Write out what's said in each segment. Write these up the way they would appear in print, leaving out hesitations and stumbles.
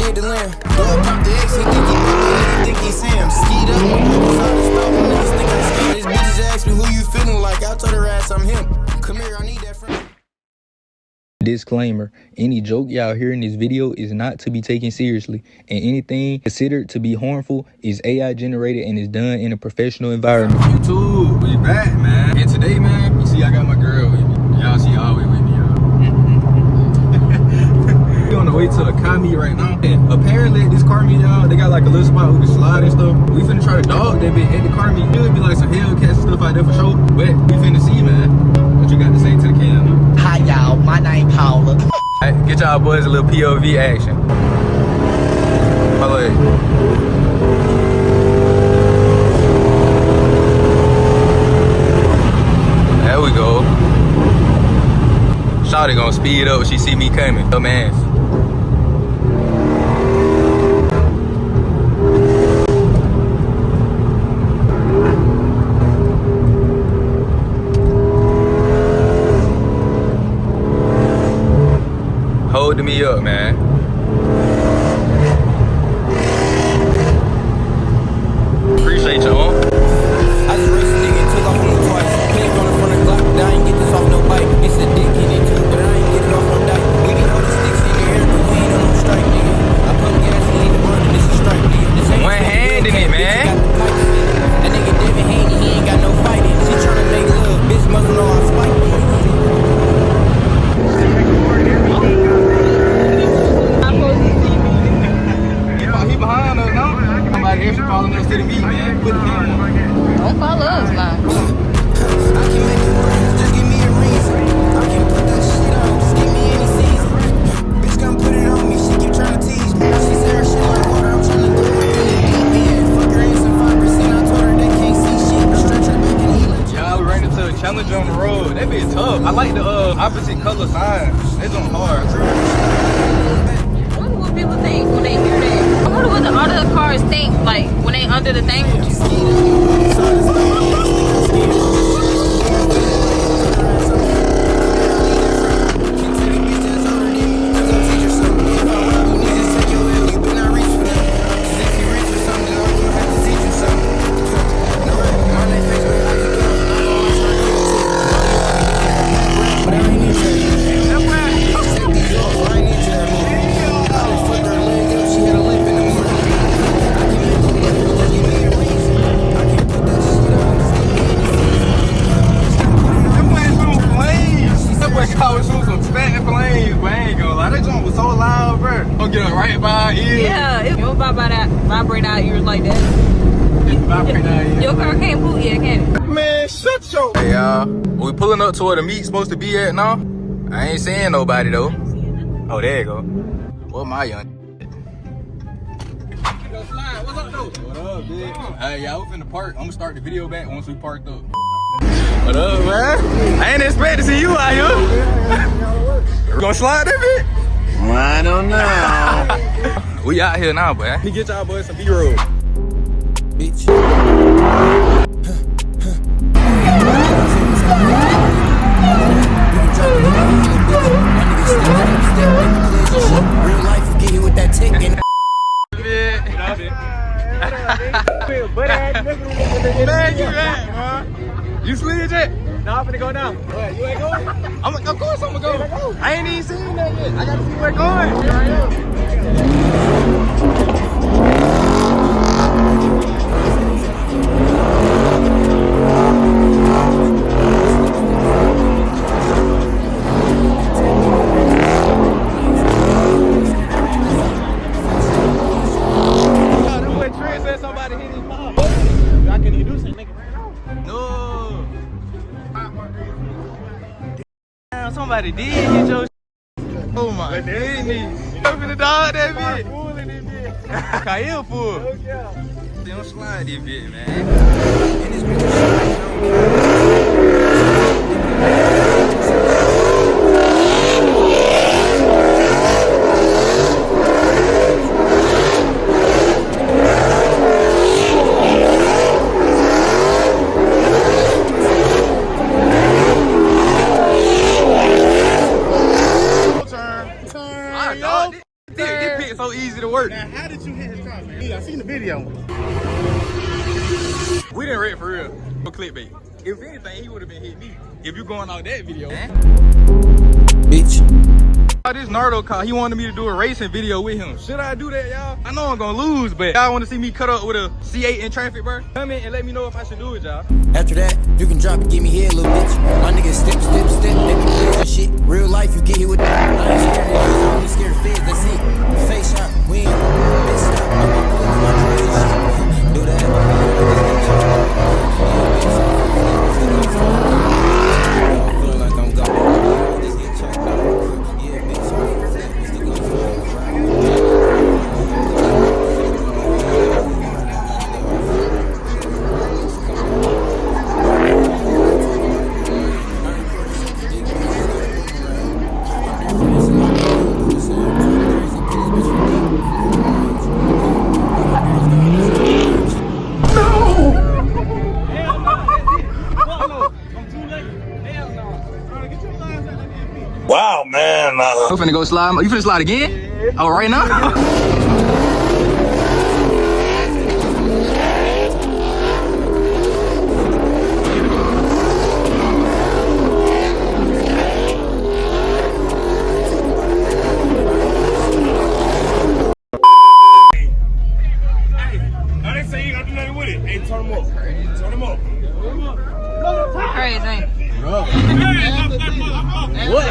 hit the limb. Dog pop the X, he think he Sam. Skied up, niggas think I ski. This bitches ask me who you feeling like. I told her ass I'm him. Come here, I need that friend. Disclaimer, any joke y'all hear in this video is not to be taken seriously, and anything considered to be harmful is AI generated and is done in a professional environment. YouTube, we back, man. And today, man, you see I got my girl with me. Y'all see always with me, y'all. We on the way to a car meet right now. And apparently at this car meet, y'all, they got like a little spot we can slide and stuff. We finna try to dog that bit at the car meet. It'll be like some Hellcats and stuff out there for sure. But we finna see, man. What you got to say to the camera? Hi y'all, my name Paula. Right, get y'all boys a little POV action. Follow it. There we go. Shawty gonna speed up when she see me coming. Dumb ass. Holding me up, man. Appreciate you, huh? I just raced a nigga and took off on him twice. Pig on the front of Glock, but I ain't get this off no bike. It's a dick in it too, but I ain't get it off no dike. We be holding sticks in the air, but we ain't on no strike, nigga. I pump gas and leave the run, and this is strike, nigga. This ain't One hand in it, man. That nigga Devin Haney, he ain't got no fighting. She tryna make love, bitch must know I spike me. Behind us, no? Somebody extra following us to the meet, man. Put the camera on. Don't follow us now. I can make it work, just give me a reason. I can put that shit on, just give me any season. Bitch come put it on me, she keep trying to tease me. She said her shit like water, I'm trying to do it in the deep end. Fuck her ain't some 5%, I told her they can't see shit. Stretch her back and heal it. Y'all, we ran into a challenge on the road. That be tough. I like the opposite color signs. They on hard. I wonder what people think when they hear that. I wonder what the other cars think, like, when they under the thing with you. Get it right by our ears. Yeah, if you don't vibrate out ears like that. Vibrate our ears. Your car can't boot yet, can it? Man, shut your. Hey y'all, we pulling up to where the meet's supposed to be at now. I ain't seeing nobody though. Oh, there you go. What my young? What's up though? What up, big? Hey y'all, we finna park. I'm gonna start the video back once we parked up. What up, man? I ain't expect to see you out here. We gonna slide that bit? I don't know. We out here now, boy. We get y'all boys some B-roll. Bitch. Real life is getting with that tick and Man, you at, man? You slid yet? No, I'm finna go now. What, you ain't going? Of course I'm gonna go. I ain't even seen that yet. I gotta see where it's going. Here I am. Somebody did hit your oh my goodness. You finna dog that bitch. Kyle fool. They don't slide this bitch, man. so easy to work. Now, how did you hit his car, man? I seen the video. We didn't wreck for real. For clickbait. If anything, he would have been hitting me. If you going out that video. Bitch. This Nardo car, he wanted me to do a racing video with him. Should I do that, y'all? I know I'm gonna lose, but y'all want to see me cut up with a C8 in traffic, bro? Come in and let me know if I should do it, y'all. After that, you can drop it, give me head, little bitch. My niggas step, step, step, they be clear shit. Real life, you get hit with that. I ain't scared of niggas, I only scared of feds, that's it. Face shot, we ain't bitch stop. I'm gonna pull in my crazy shit. Do that. Feel like I'm gone. Just get checked out. Yeah, bitch, I'm Wow, man. I'm finna go slide. You finna slide again? Yeah. Oh, right now? I didn't say you gotta do nothing with it. Hey, turn him up. Turn him up. Crazy. What?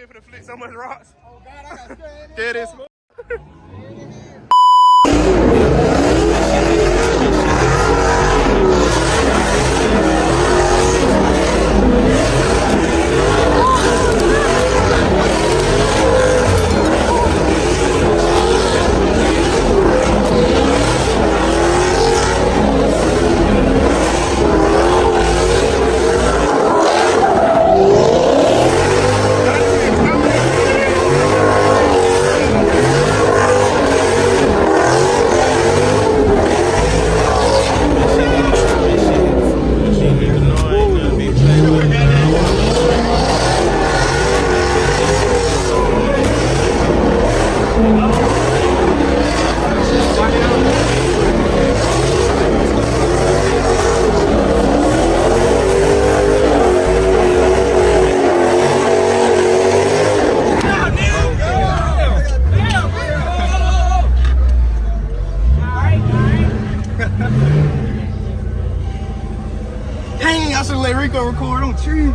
For the flick so much rocks. Oh God, I got scared. There it is. Dang, I should let Rico record on TV.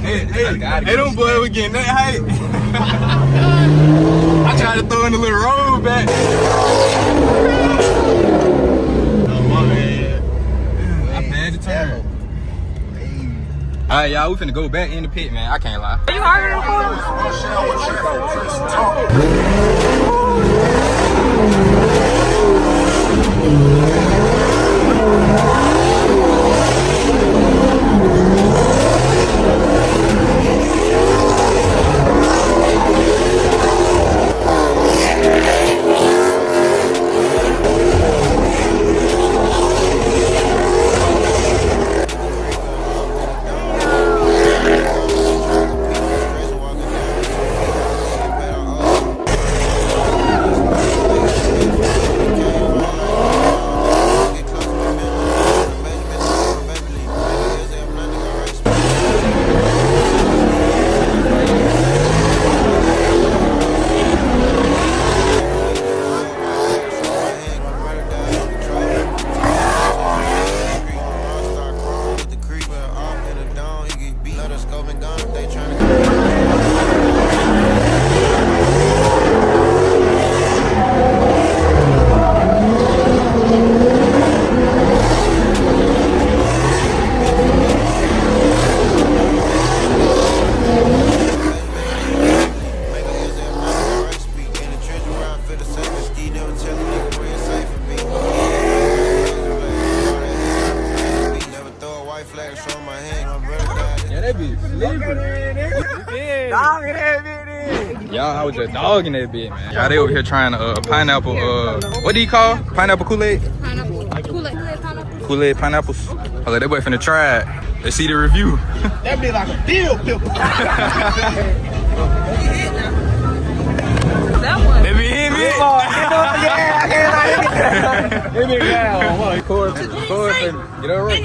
Hey, them boys were getting that hype. I tried to throw in a little roll back. I had to turn. Alright, y'all, we finna go back in the pit, man. I can't lie. Are you arguing I was just dogging that bit, man. Y'all, they over here trying pineapple, what do you call? Pineapple Kool-Aid? Pineapple. Kool-Aid pineapple. Kool-Aid pineapples. Oh, that boy finna try it. Let's see the review. That be like a deal pickle. That one. Let me hit me. Get over it.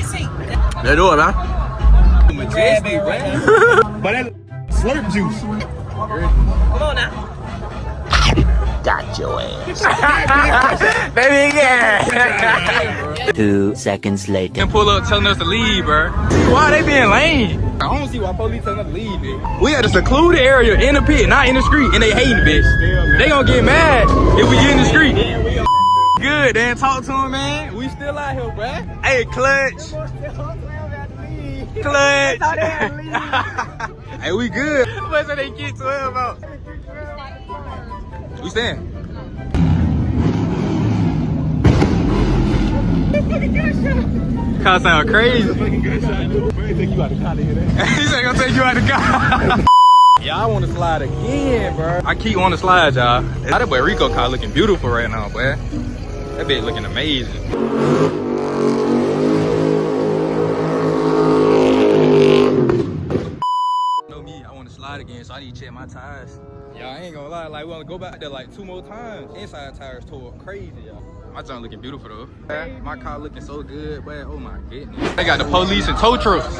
Let's do it, man. Majestic, man. But that slurp juice. Come on now. Got your ass. Baby, yeah. 2 seconds later. Can pull up telling us to leave, bro. Why they being lame? I don't see why police telling us to leave, bitch. We at a secluded area in the pit, not in the street, and they hating, bitch. They gonna get mad if we get in the street. Good, then talk to him, man. We still out here, bro. Hey, Clutch. Clutch. Hey, we good. What's that they get 12 out? We stand. Car sound crazy. He said gonna take you out the car. Yeah, I want to slide again, bro. I keep wanting to slide, y'all. That boy Rico car looking beautiful right now, boy. That bitch looking amazing. Know me, I want to slide again, so I need to check my tires. Y'all, I ain't gonna lie, like we wanna go back there like 2 more times. Inside tires tore up crazy, y'all. My junk looking beautiful though. My car looking so good, but oh my goodness. They got the police and tow trucks,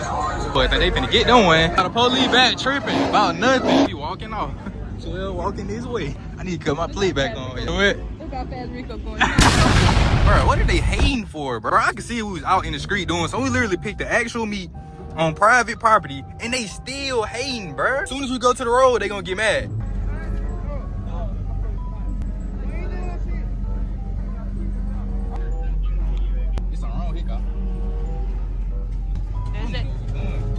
but they finna get them one. Got the police back tripping about nothing. He walking off. 12 walking this way. I need to cut my plate back on. You know what? Look how fast Rico going. Bro, what are they hating for, bro? I could see we was out in the street doing so. We literally picked the actual meat on private property, and they still hating, bro. As soon as we go to the road, they gonna get mad. It's something wrong here,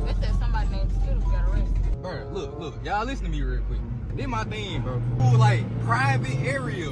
They said somebody named Skittle got arrested. bro. Look, y'all listen to me real quick. This my thing, bro. Ooh, like private area.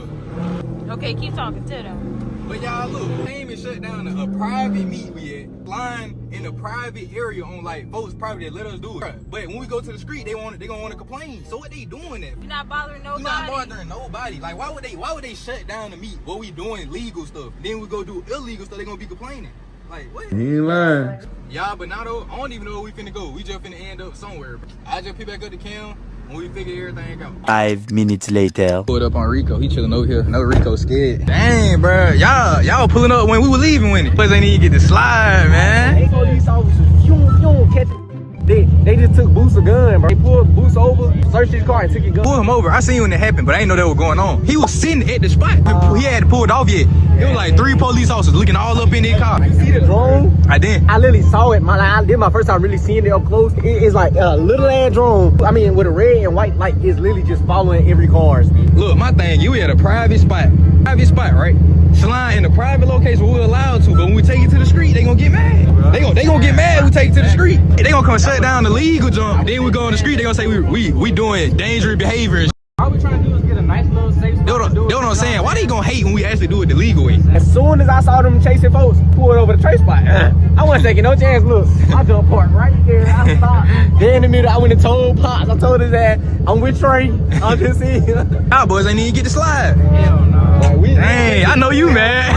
Okay, keep talking to them. But y'all look, they ain't even shut down a private meet we at. Lying in a private area on like folks' property that let us do it. But when we go to the street, they gonna want to complain. So what they doing that? You're not bothering nobody. We not bothering nobody. Like why would they shut down the meet? What we doing legal stuff? Then we go do illegal stuff, they gonna be complaining. Like what? He lying. Yeah, but now though, I don't even know where we finna go. We just finna end up somewhere. I just pick back up the cam when we figure everything out. 5 minutes later. Pulled up on Rico. He chilling over here. No, Rico scared. Dang, bro. Y'all pulling up when we were leaving with it. Plus, ain't even get to slide, man. Police officers, you don't catch it. They just took Boots a gun, bro. They pulled Boots over, searched his car, and took his gun. Pull him over. I seen when it happened, but I didn't know that was going on. He was sitting at the spot. He hadn't pulled off yet. It was like 3 police officers looking all up in his car. You see the drone? I did. I literally saw it. This my first time really seeing it up close. It's like a little ass drone. I mean, with a red and white light, it's literally just following every car. Look, my thing, you at a private spot. Private spot, right? Slide in a private location where we're allowed to, but when we take it to the street, they gonna get mad. They gonna get mad when we take it to the street. They gonna come shut down the legal jump. Then we go on the street, they gonna say we doing dangerous behavior and All we trying to do is get a nice little safe spot. They know what I'm saying. Why they gonna hate when we actually do it the legal way? As soon as I saw them chasing folks, pulled over the trace spot. I wasn't taking no chance. Look, I jump park right there. I stopped. Then in the middle, I went and told Pops. I told his ass, I'm with Trey. I'm just seeing. Y'all boys ain't even get to slide. Hell no. Dang, I know you, man.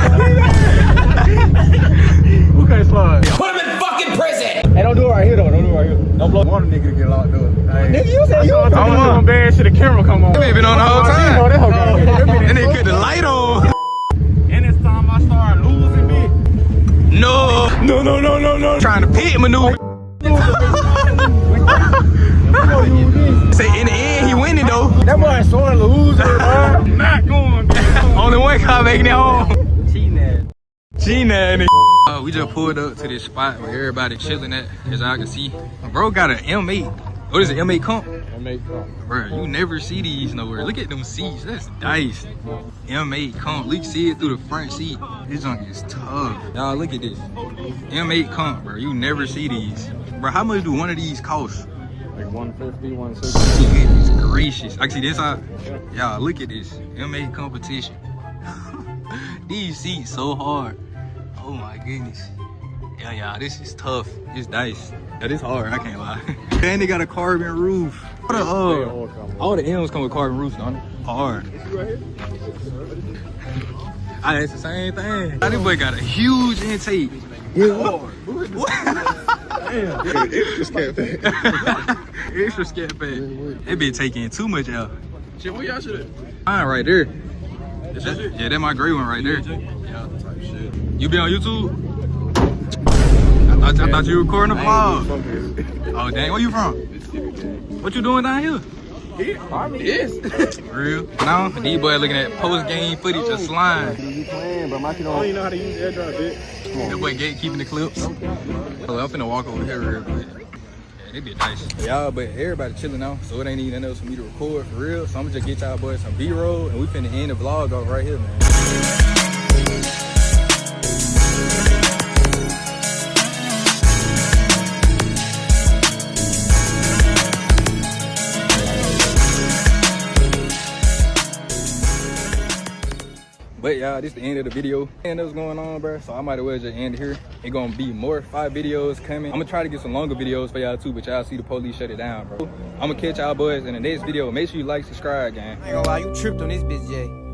Who can't slide? Put him in fucking prison! Hey, don't do it right here though. Don't do it right here. Don't blow. Want a nigga to get locked up. Nigga, you said you was I'm bad shit. The camera come on. They been on the whole time. And they cut the light on. And this time I started losing me. No. Trying to pit maneuver. Say in the end, he winning though. That boy is sore loser, bro. Not going. Only one car making it home. Cheating ass. We just pulled up to this spot where everybody chilling at, as I can see. Bro got an M8. What is it, M8 comp? Bro, you never see these nowhere. Look at them seats, that's nice. M8 comp, you can see it through the front seat. This junk is tough. Y'all, look at this. M8 comp, bro, you never see these. Bro, how much do one of these cost? Like 150, 160. Goodness gracious. I can see this side. Y'all, look at this. M8 competition. These seats so hard. Oh my goodness. Yeah, this is tough. It's nice. Yeah, this hard, I can't lie. And they got a carbon roof. All the M's come with carbon roofs on it. Hard. It's the same thing. This boy got a huge intake. Extra SCATPACK. They be taking too much out. Shit, what y'all should have? Mine right there. Yeah, that's my gray one right there. Yeah, type shit. You be on YouTube? I thought you were recording a vlog. Oh dang, where you from? What you doing down here? Yes. Real? No, these boys looking at post-game footage of slime. You playing, but my kid I don't even know how to use airdrop, bitch. That boy gatekeeping the clips. Oh, I'm finna walk over here real quick. Yeah, they be nice. Y'all, but everybody chilling now, so it ain't even nothing else for me to record for real. So I'm gonna just get y'all boys some B-roll, and we finna end the vlog off right here, man. But y'all, this is the end of the video. And what's going on, bro? So I might as well just end it here. It's gonna be more 5 videos coming. I'm gonna try to get some longer videos for y'all too, but y'all see the police shut it down, bro. I'm gonna catch y'all boys in the next video. Make sure you like, subscribe, gang. I ain't gonna lie, you tripped on this bitch, Jay.